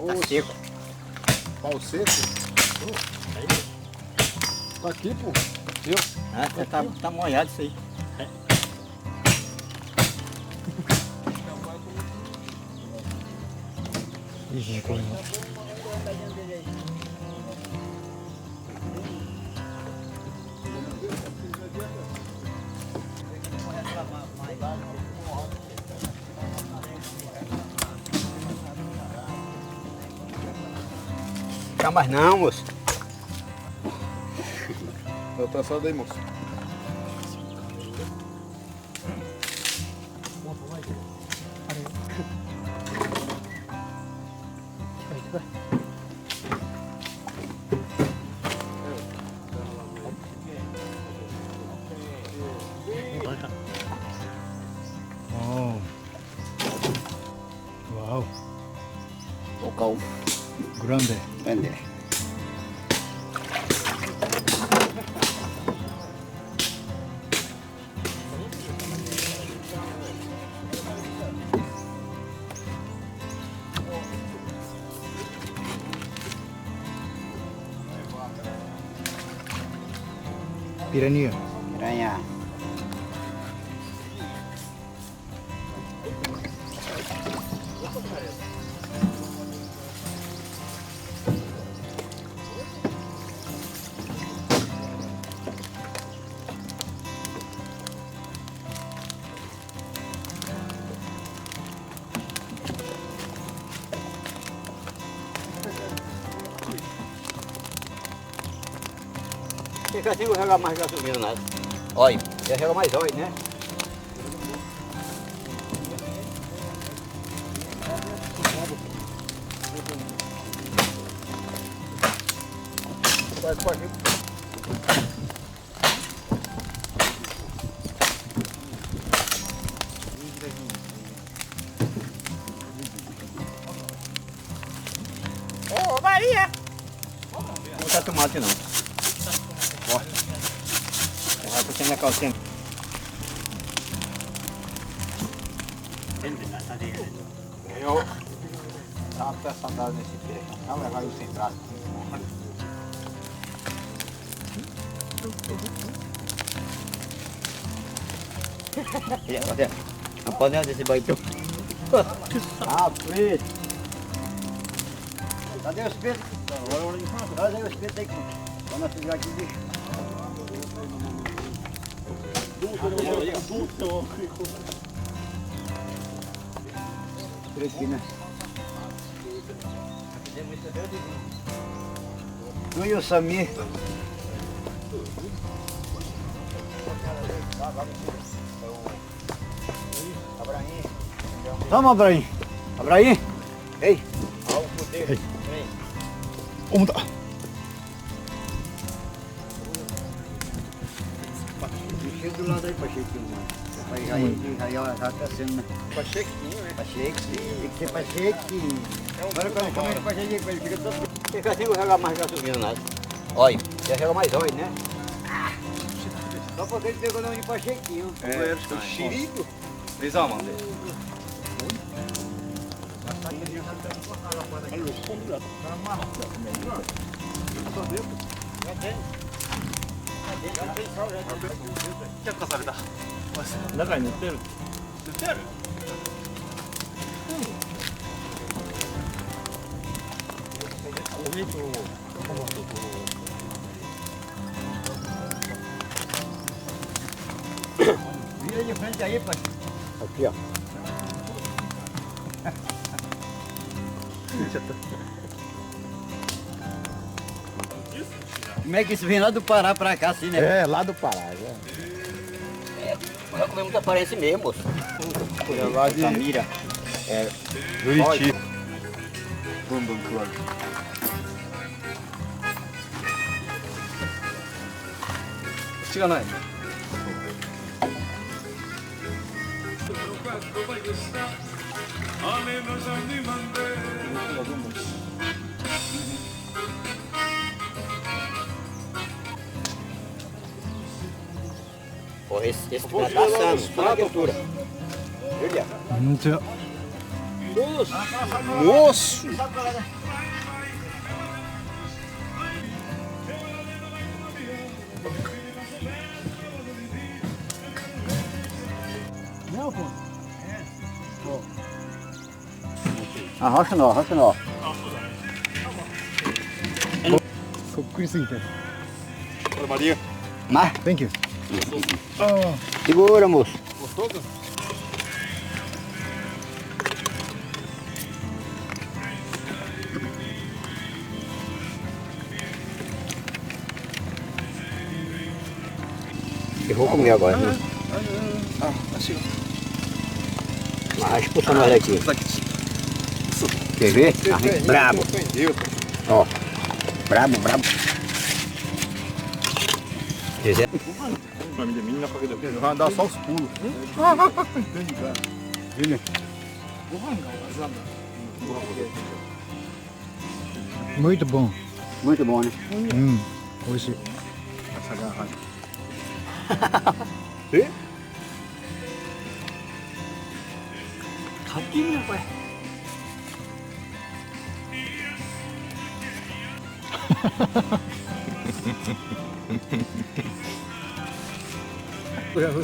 Tá seco. Pau seco? Tá aqui, pô. Tá molhado isso aí. Ih, tem. Tá mais não, moço. Tá só daí, moço. Oh. Wow. Bocão Grande. grande. Piranha. Piranha. Fica assim, vou jogar mais gasolina nada. Olha, já joga mais óleo, né? Ô, Maria! Não tá tomate não. Vai puxando a calcinha. Eu dá uma peçadada nesse pé. Não levar ele sem braço. Olha, a panela desse baitão. Ah, preto. Cadê os espeto? Cadê os espeto aí? Quando nós fizer aqui, bicho. Por aqui, né? Tu e o Samir. Vamos, Abraim. Abraim. Ei. Vamos dar. Deixa do lado aí, Pachequinho, mano. Já tá sendo, né? Pachequinho, né? Pachequinho. Tem que ser Pachequinho. Agora quando começa Pachequinho, ele fica todo... Fica assim, vou jogar mais gasolina nada. Olha, já joga mais óleo, né? Só porque ele pegou o nome de Pachequinho. O xerigo. Fez a mão dele.中に塗ってる。Vira de frente aí, Pachequinho. Aqui, ó. Como é que isso vem lá do Pará pra cá, assim, né? É, lá do Pará, já. Já comemos muita aparência mesmo, moço. Lá de Samira. É, Juriti. Bumbum Club. Tira lá. Porra, esse tá assando, olha a altura. Julia, 本当や。Nossa! Arrocha não, arrocha não. そっくりすぎて。 Olha, Maria. Mas, Thank you. segura, moço. Gostoso? Eu vou comer agora. Né? Ah, achei. Mas expulsa nós daqui. Isso aqui. Quer ver? Brabo. Ofendeu. Ó. Brabo, brabo. Quiser. Família minha na família dele. Vai andar só os pulos. Entendi, cara. Ele. もういいとボン。 Muito bom, né? うん。美味しい。 Essa garrafa. Capinha, pai.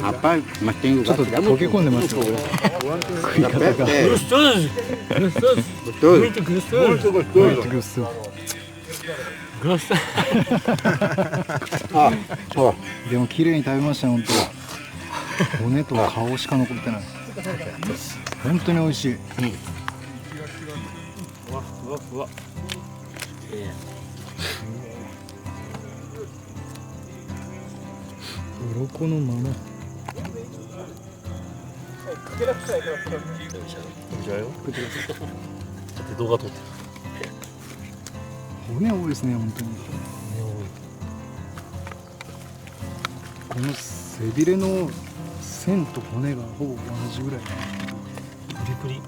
Rapaz, mas tem ちょ lugar っと溶け込んでますよ。食い方が。 Gostoso. Gostoso. Gostoso. Muito gostoso. Muito グ gostoso. ッス。 Gostoso. Ó, ó. でも綺麗に食べましたよ、本当。骨と顔しか残ってない。本当に美味しい。 ふわふわふわ。鱗のまま。 좋아요. 너가 더. 骨多いですね、本当に。この背びれの線と骨がほぼ同じぐらい。 プリプリ.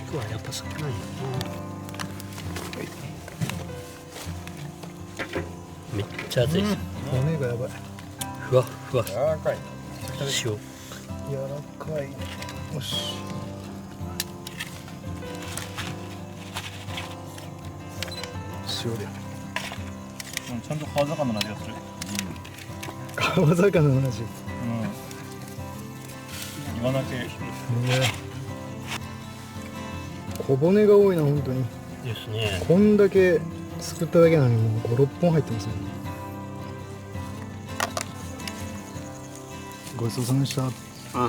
肉はやっぱ少ないよな。めっちゃ熱いです。骨がやばい。ふわっふわ。柔らかい。塩。柔らかい。よし。塩で。 ちゃんと川魚の味がする。川魚の話。イワナ系。小骨が多いな、本当に。ですね。こんだけすくっただけなのにもう5、6本入ってますね。ごちそうさまでした。Ah.